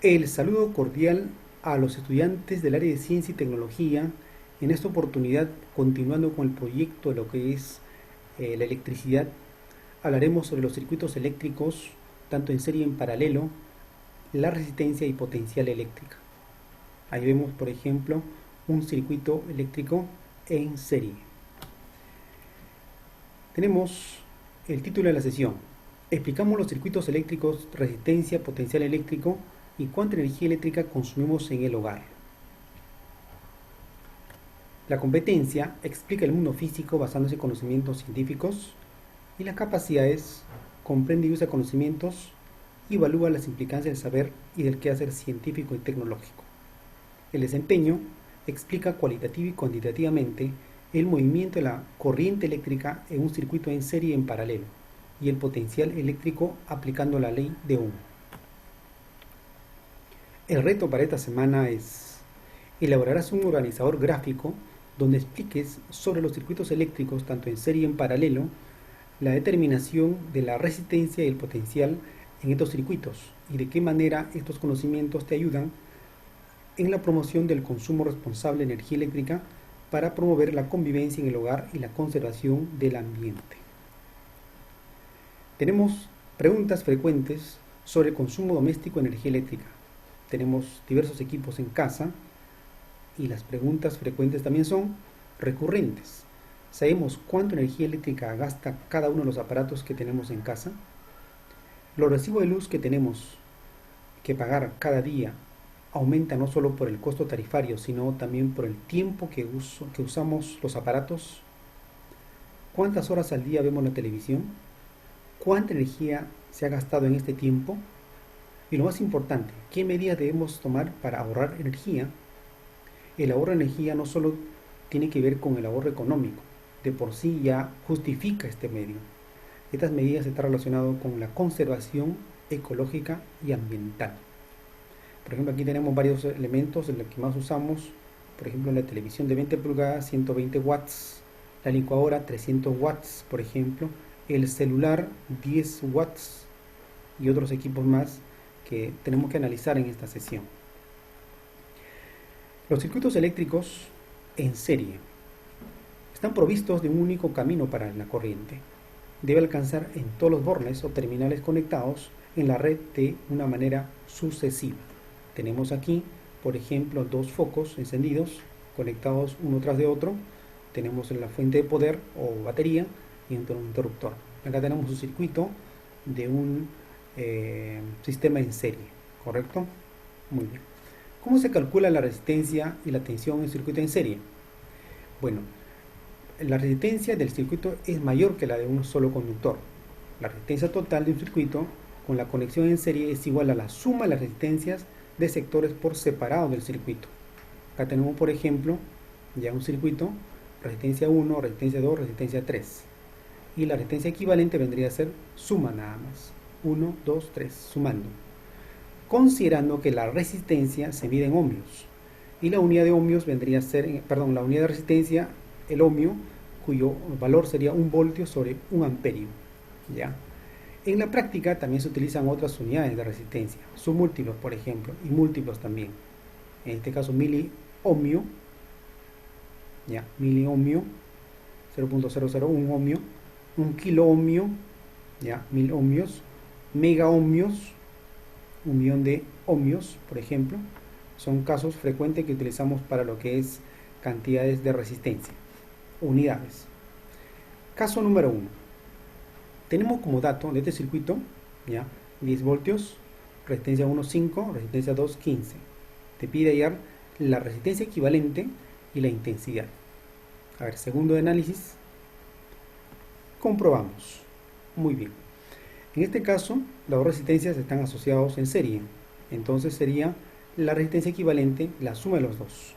El saludo cordial a los estudiantes del área de ciencia y tecnología. En esta oportunidad, continuando con el proyecto de lo que es la electricidad, hablaremos sobre los circuitos eléctricos, tanto en serie y en paralelo, la resistencia y potencial eléctrica. Ahí vemos, por ejemplo, un circuito eléctrico en serie. Tenemos el título de la sesión. Explicamos los circuitos eléctricos, resistencia, potencial eléctrico y cuánta energía eléctrica consumimos en el hogar. La competencia explica el mundo físico basándose en conocimientos científicos, y las capacidades comprende y usa conocimientos y evalúa las implicancias del saber y del quehacer científico y tecnológico. El desempeño explica cualitativa y cuantitativamente el movimiento de la corriente eléctrica en un circuito en serie y en paralelo, y el potencial eléctrico aplicando la ley de Ohm. El reto para esta semana es: elaborarás un organizador gráfico donde expliques sobre los circuitos eléctricos tanto en serie y en paralelo, la determinación de la resistencia y el potencial en estos circuitos y de qué manera estos conocimientos te ayudan en la promoción del consumo responsable de energía eléctrica para promover la convivencia en el hogar y la conservación del ambiente. Tenemos preguntas frecuentes sobre el consumo doméstico de energía eléctrica. Tenemos diversos equipos en casa y las preguntas frecuentes también son recurrentes. ¿Sabemos cuánta energía eléctrica gasta cada uno de los aparatos que tenemos en casa? Los recibos de luz que tenemos que pagar cada día aumenta no solo por el costo tarifario, sino también por el tiempo que usamos los aparatos. ¿Cuántas horas al día vemos la televisión? ¿Cuánta energía se ha gastado en este tiempo? Y lo más importante, ¿qué medidas debemos tomar para ahorrar energía? El ahorro de energía no solo tiene que ver con el ahorro económico, de por sí ya justifica este medio. Estas medidas están relacionadas con la conservación ecológica y ambiental. Por ejemplo, aquí tenemos varios elementos en los que más usamos. Por ejemplo, la televisión de 20 pulgadas, 120 watts, la licuadora 300 watts, por ejemplo, el celular 10 watts y otros equipos más que tenemos que analizar en esta sesión. Los circuitos eléctricos en serie están provistos de un único camino para la corriente. Debe alcanzar en todos los bornes o terminales conectados en la red de una manera sucesiva. Tenemos aquí, por ejemplo, dos focos encendidos, conectados uno tras de otro. Tenemos la fuente de poder o batería y un interruptor. Acá tenemos un circuito de un sistema en serie, ¿correcto? Muy bien. ¿Cómo se calcula la resistencia y la tensión en circuito en serie? Bueno, la resistencia del circuito es mayor que la de un solo conductor. La resistencia total de un circuito con la conexión en serie es igual a la suma de las resistencias de sectores por separado del circuito. Acá tenemos, por ejemplo, ya un circuito, resistencia 1, resistencia 2, resistencia 3. Y la resistencia equivalente vendría a ser suma nada más. 1, 2, 3, sumando. Considerando que la resistencia se mide en ohmios. Y la unidad de ohmios vendría a ser, la unidad de resistencia, el ohmio, cuyo valor sería 1 voltio sobre 1 amperio. ¿Ya? En la práctica también se utilizan otras unidades de resistencia, submúltiplos por ejemplo, y múltiplos también. En este caso miliohmio, ya, miliohmio, 0.001 ohmio, 1 kiloohmio, ya, 1000 ohmios, megaohmios, 1.000.000 de ohmios, por ejemplo. Son casos frecuentes que utilizamos para lo que es cantidades de resistencia, unidades. Caso número 1. Tenemos como dato de este circuito, ya, 10 voltios, resistencia 1, 5, resistencia 2, 15. Te pide hallar la resistencia equivalente y la intensidad. A ver, segundo de análisis. Comprobamos. Muy bien. En este caso, las dos resistencias están asociadas en serie. Entonces sería la resistencia equivalente, la suma de los dos.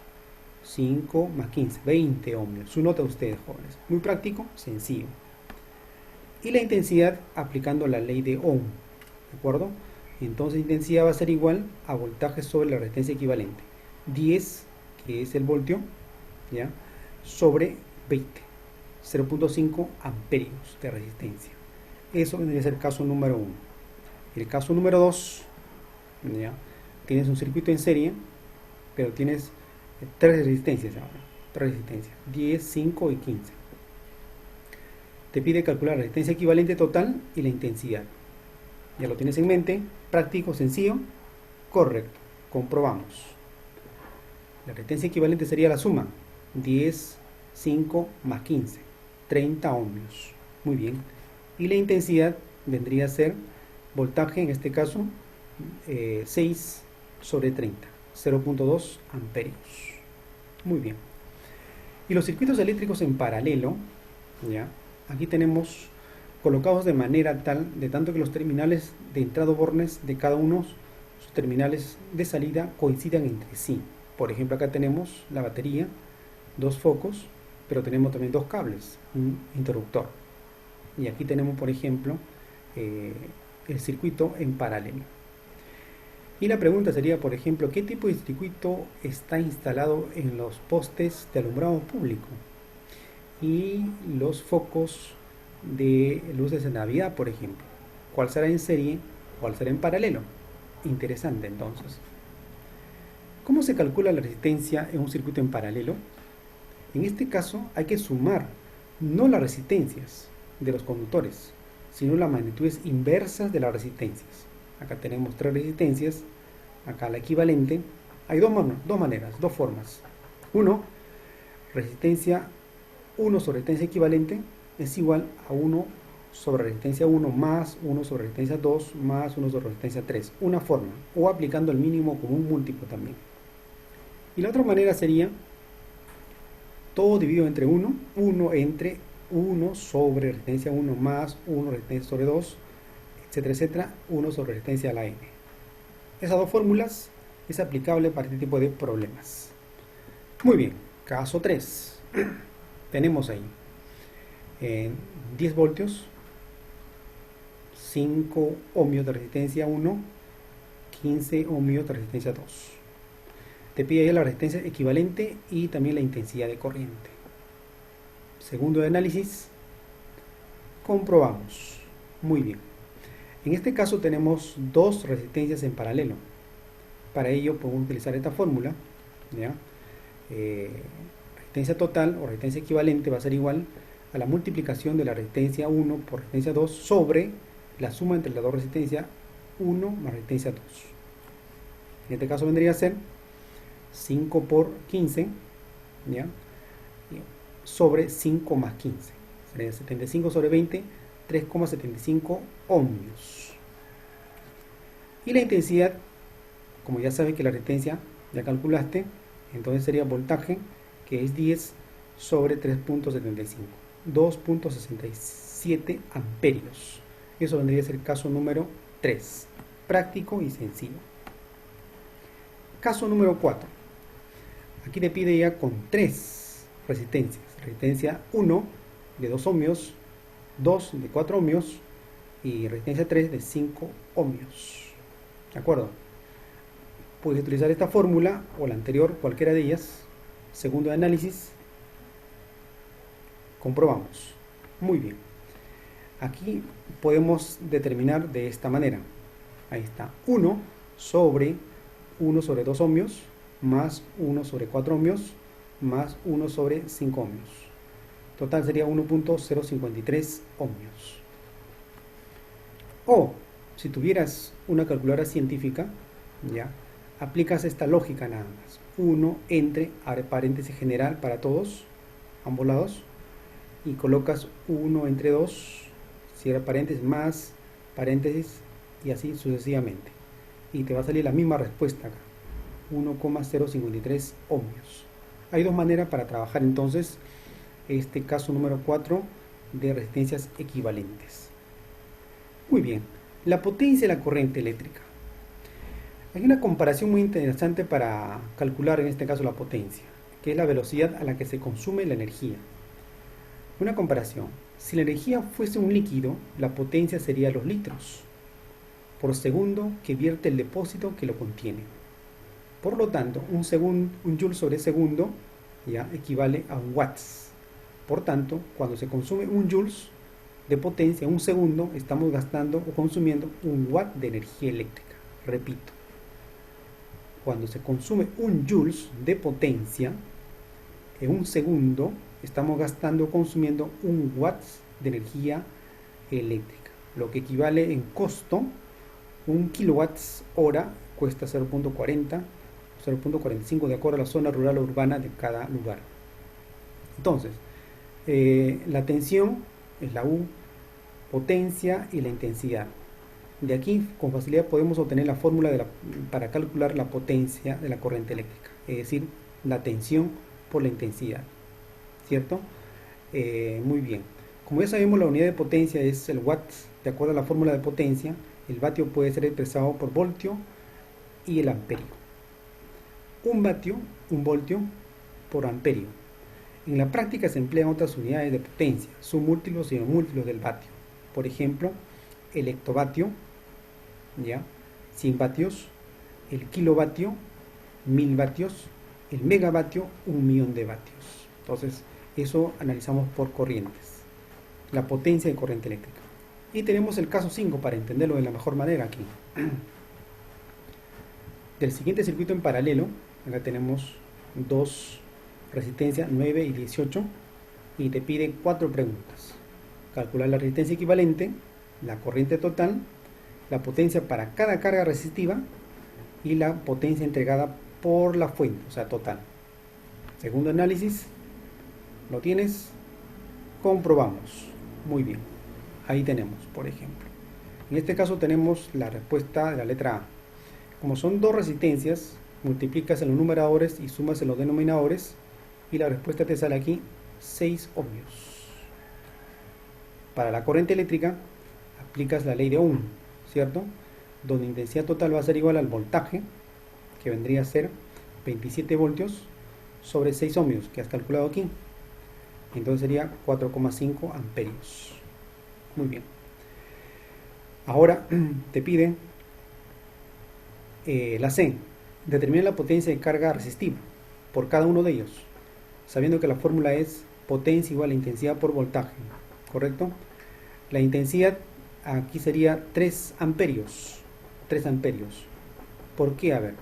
5 más 15, 20 ohmios. Su nota ustedes, jóvenes. Muy práctico, sencillo. Y la intensidad aplicando la ley de Ohm. ¿De acuerdo? Entonces intensidad va a ser igual a voltaje sobre la resistencia equivalente. 10, que es el voltio, ¿ya?, sobre 20. 0.5 amperios de resistencia. Eso vendría a ser el caso número 1. El caso número 2, ¿ya?, tienes un circuito en serie, pero tienes tres resistencias ahora, tres resistencias, 10, 5 y 15. Te pide calcular la resistencia equivalente total y la intensidad. Ya lo tienes en mente, práctico, sencillo, correcto. Comprobamos. La resistencia equivalente sería la suma, 10, 5 más 15, 30 ohmios. Muy bien. Y la intensidad vendría a ser voltaje, en este caso, 6 sobre 30, 0.2 amperios. Muy bien. Y los circuitos eléctricos en paralelo, ¿ya? Aquí tenemos colocados de manera tal, de tanto que los terminales de entrada o bornes de cada uno, sus terminales de salida coincidan entre sí. Por ejemplo, acá tenemos la batería, dos focos, pero tenemos también dos cables, un interruptor. Y aquí tenemos, por ejemplo, el circuito en paralelo. Y la pregunta sería, por ejemplo, ¿qué tipo de circuito está instalado en los postes de alumbrado público? Y los focos de luces de Navidad, por ejemplo. ¿Cuál será en serie? ¿Cuál será en paralelo? Interesante, entonces. ¿Cómo se calcula la resistencia en un circuito en paralelo? En este caso hay que sumar no las resistencias de los conductores, sino las magnitudes inversas de las resistencias. Acá tenemos tres resistencias, acá la equivalente. Hay dos maneras, dos formas. Uno, resistencia 1 sobre resistencia equivalente es igual a 1 sobre resistencia 1 más 1 sobre resistencia 2 más 1 sobre resistencia 3. Una forma, o aplicando el mínimo común múltiplo también. Y la otra manera sería todo dividido entre 1, 1 entre 1 sobre resistencia 1 más 1 resistencia sobre 2, etcétera, etcétera, 1 sobre resistencia a la n. Esas dos fórmulas es aplicable para este tipo de problemas. Muy bien, caso 3. Tenemos ahí 10 voltios, 5 ohmios de resistencia 1, 15 ohmios de resistencia 2. Te pide ya la resistencia equivalente y también la intensidad de corriente. Segundo de análisis, comprobamos. Muy bien. En este caso tenemos dos resistencias en paralelo. Para ello podemos utilizar esta fórmula, ¿ya? Resistencia total o resistencia equivalente va a ser igual a la multiplicación de la resistencia 1 por resistencia 2 sobre la suma entre las dos resistencias 1 más resistencia 2. En este caso vendría a ser 5 por 15, ¿ya? Sobre 5 más 15. Sería 75 sobre 20, 3,75 ohmios. Y la intensidad, como ya sabes que la resistencia ya calculaste, entonces sería voltaje, que es 10 sobre 3.75, 2.67 amperios. Eso vendría a ser el caso número 3, práctico y sencillo. Caso número 4. Aquí te pide ya con 3 resistencias. Resistencia 1 de 2 ohmios, 2 de 4 ohmios y resistencia 3 de 5 ohmios. ¿De acuerdo? Puedes utilizar esta fórmula o la anterior, cualquiera de ellas. Segundo de análisis, comprobamos. Muy bien. Aquí podemos determinar de esta manera. Ahí está. 1 sobre 2 ohmios más 1 sobre 4 ohmios más 1 sobre 5 ohmios. Total sería 1.053 ohmios. O, si tuvieras una calculadora científica, ya, aplicas esta lógica nada más. 1 entre, abre paréntesis general para todos, ambos lados, y colocas 1 entre 2, cierra paréntesis, más paréntesis, y así sucesivamente. Y te va a salir la misma respuesta acá, 1,053 ohmios. Hay dos maneras para trabajar entonces este caso número 4 de resistencias equivalentes. Muy bien, la potencia de la corriente eléctrica. Hay una comparación muy interesante para calcular en este caso la potencia, que es la velocidad a la que se consume la energía. Una comparación: si la energía fuese un líquido, la potencia sería los litros por segundo que vierte el depósito que lo contiene. Por lo tanto, un joule sobre segundo ya equivale a un watts. Por tanto, cuando se consume un joules de potencia en un segundo, estamos gastando o consumiendo un watt de energía eléctrica. Repito, cuando se consume un joules de potencia, en un segundo estamos gastando o consumiendo un watts de energía eléctrica, lo que equivale en costo, un kilowatts hora cuesta 0.40 o 0.45 de acuerdo a la zona rural o urbana de cada lugar. Entonces, la tensión es la U, potencia y la intensidad. De aquí con facilidad podemos obtener la fórmula para calcular la potencia de la corriente eléctrica, es decir, la tensión por la intensidad, ¿cierto? Muy bien. Como ya sabemos, la unidad de potencia es el watt. De acuerdo a la fórmula de potencia, el vatio puede ser expresado por voltio y el amperio. Un voltio por amperio. En la práctica se emplean otras unidades de potencia, son múltiplos y múltiplos del vatio. Por ejemplo, el hectovatio, ¿ya? 100 vatios, el kilovatio, 1000 vatios, el megavatio, 1.000.000 de vatios. Entonces, eso analizamos por corrientes, la potencia de corriente eléctrica. Y tenemos el caso 5 para entenderlo de la mejor manera aquí. Del siguiente circuito en paralelo, acá tenemos dos resistencias 9 y 18 y te pide 4 preguntas. Calcular la resistencia equivalente, la corriente total, la potencia para cada carga resistiva y la potencia entregada por la fuente, o sea, total. Segundo análisis, ¿lo tienes? Comprobamos. Muy bien. Ahí tenemos, por ejemplo. En este caso tenemos la respuesta de la letra A. Como son dos resistencias, multiplicas en los numeradores y sumas en los denominadores y la respuesta te sale aquí 6 ohmios. Para la corriente eléctrica aplicas la ley de Ohm, ¿cierto? Donde intensidad total va a ser igual al voltaje, que vendría a ser 27 voltios sobre 6 ohmios que has calculado aquí. Entonces sería 4,5 amperios. Muy bien. Ahora te pide la C. Determina la potencia de carga resistiva por cada uno de ellos, sabiendo que la fórmula es potencia igual a intensidad por voltaje, ¿correcto? La intensidad aquí sería 3 amperios. 3 amperios. ¿Por qué? A ver.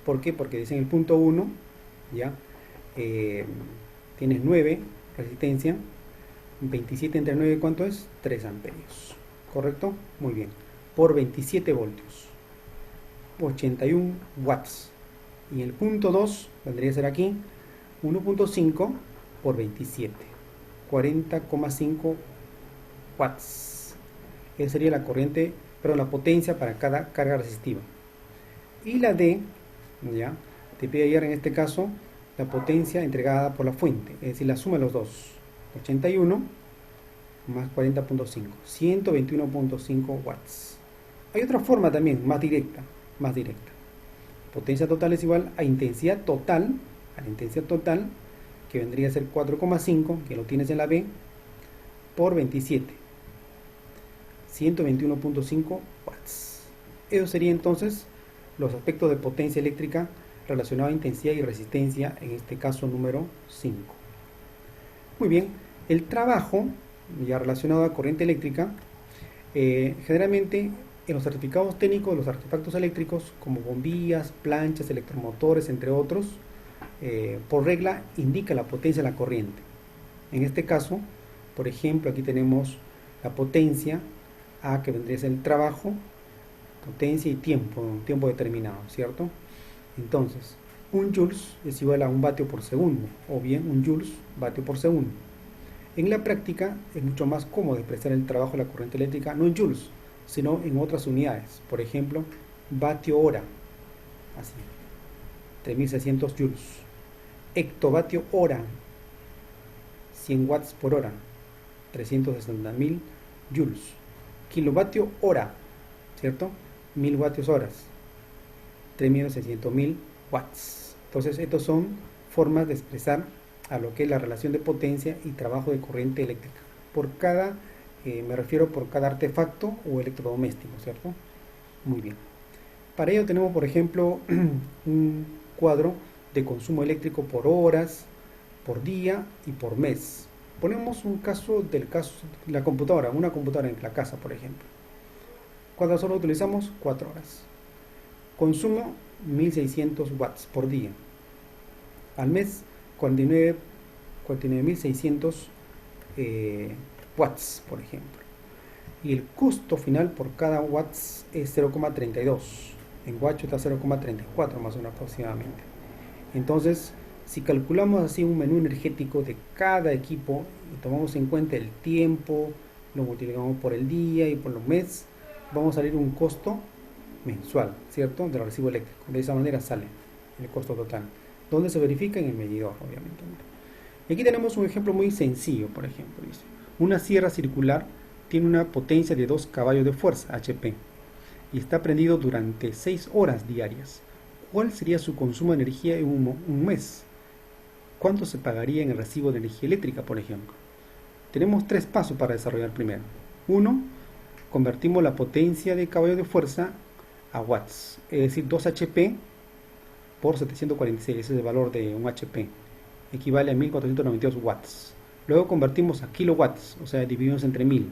¿Por qué? Porque dice en el punto 1, ¿ya? Tienes 9 resistencia. 27 entre 9, ¿cuánto es? 3 amperios. ¿Correcto? Muy bien. Por 27 voltios. 81 watts. Y el punto 2 vendría a ser aquí 1.5 por 27. 40,5 watts. Esa sería la corriente, pero la potencia para cada carga resistiva. Y la D, ya, te pide hallar en este caso la potencia entregada por la fuente, es decir, la suma de los dos. 81 más 40.5, 121.5 watts. Hay otra forma también, más directa. Potencia total es igual a intensidad total, que vendría a ser 4,5, que lo tienes en la B, por 27. 121.5 watts. Eso sería entonces los aspectos de potencia eléctrica relacionados a intensidad y resistencia, en este caso número 5. Muy bien, el trabajo ya relacionado a corriente eléctrica, generalmente en los certificados técnicos de los artefactos eléctricos, como bombillas, planchas, electromotores, entre otros, por regla indica la potencia de la corriente. En este caso, por ejemplo, aquí tenemos la potencia A, que vendría a ser el trabajo, potencia y tiempo determinado, ¿cierto? Entonces, un joules es igual a un vatio por segundo, o bien un joules vatio por segundo. En la práctica es mucho más cómodo expresar el trabajo de la corriente eléctrica no en joules, sino en otras unidades. Por ejemplo, vatio hora, así, 3600 joules. Hectovatio hora, 100 watts por hora, 360.000 joules. Kilovatio hora, ¿cierto? 1000 vatios horas, 3.600.000 watts. Entonces, estas son formas de expresar a lo que es la relación de potencia y trabajo de corriente eléctrica. Por cada, me refiero por cada artefacto o electrodoméstico, ¿cierto? Muy bien. Para ello tenemos, por ejemplo, un cuadro de consumo eléctrico por horas, por día y por mes. Ponemos un caso del caso de la computadora, una computadora en la casa, por ejemplo. ¿Cuántas horas utilizamos? 4 horas. Consumo 1.600 watts por día. Al mes, 49.600 watts, por ejemplo. Y el costo final por cada watts es 0,32. En Guacho está 0,34 más o menos aproximadamente. Entonces, si calculamos así un menú energético de cada equipo y tomamos en cuenta el tiempo, lo multiplicamos por el día y por los meses, vamos a salir un costo mensual, ¿cierto? Del recibo eléctrico. De esa manera sale el costo total, donde se verifica en el medidor, obviamente. Y aquí tenemos un ejemplo muy sencillo, por ejemplo. Dice, una sierra circular tiene una potencia de 2 caballos de fuerza, HP, y está prendido durante 6 horas diarias. ¿Cuál sería su consumo de energía en un mes? ¿Cuánto se pagaría en el recibo de energía eléctrica, por ejemplo? Tenemos 3 pasos para desarrollar primero. 1. Convertimos la potencia de caballos de fuerza a watts, es decir, 2 HP por 746, ese es el valor de un HP, equivale a 1492 watts. Luego convertimos a kilowatts, o sea, dividimos entre 1000,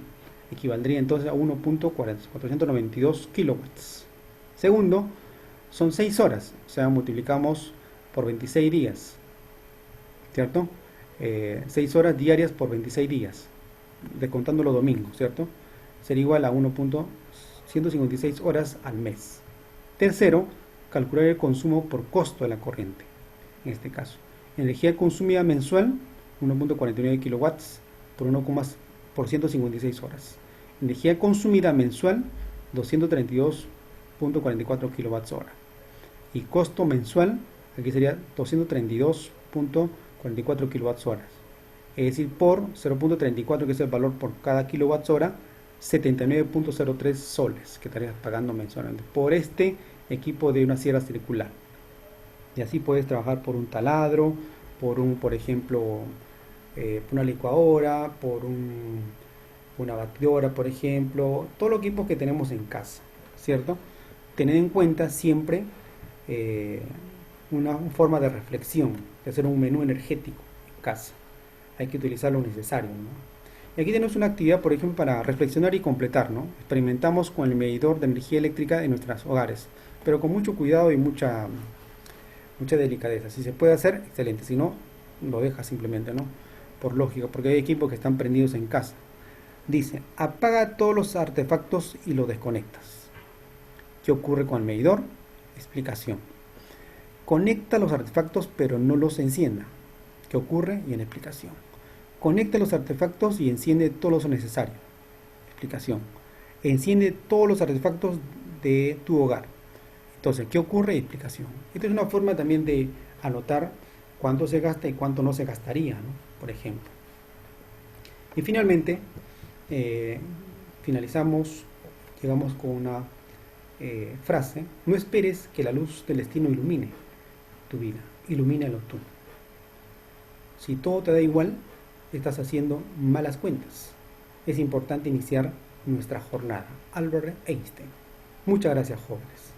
equivaldría entonces a 1.492 kilowatts. Segundo, son 6 horas, o sea, multiplicamos por 26 días, ¿cierto? 6 horas diarias por 26 días, descontando los domingos, ¿cierto? Sería igual a 1.156 horas al mes. Tercero, calcular el consumo por costo de la corriente. En este caso, energía consumida mensual, 1.49 kilowatts por 156 horas. Energía consumida mensual, 232.44 kilowatts hora. Y costo mensual, aquí sería 232.44 kilowatts horas. Es decir, por 0.34, que es el valor por cada kilowatts hora, 79.03 soles que estarías pagando mensualmente por este equipo de una sierra circular. Y así puedes trabajar por un taladro, por ejemplo, una licuadora, por una batidora, por ejemplo, todos los equipos que tenemos en casa, ¿cierto? Tener en cuenta siempre una forma de reflexión, de hacer un menú energético en casa. Hay que utilizar lo necesario, ¿no? Y aquí tenemos una actividad, por ejemplo, para reflexionar y completar, ¿no? Experimentamos con el medidor de energía eléctrica en nuestros hogares, pero con mucho cuidado y mucha delicadeza. Si se puede hacer, excelente. Si no, lo deja simplemente, ¿no? Por lógica, porque hay equipos que están prendidos en casa. Dice, apaga todos los artefactos y los desconectas. ¿Qué ocurre con el medidor? Explicación. Conecta los artefactos, pero no los encienda. ¿Qué ocurre? Y en explicación. Conecta los artefactos y enciende todo lo necesario. Explicación. Enciende todos los artefactos de tu hogar. Entonces, ¿qué ocurre? Explicación. Esta es una forma también de anotar cuánto se gasta y cuánto no se gastaría, ¿no? Por ejemplo. Y finalmente, llegamos con una frase: no esperes que la luz del destino ilumine tu vida, ilumínalo tú. Si todo te da igual, estás haciendo malas cuentas. Es importante iniciar nuestra jornada. Albert Einstein. Muchas gracias, jóvenes.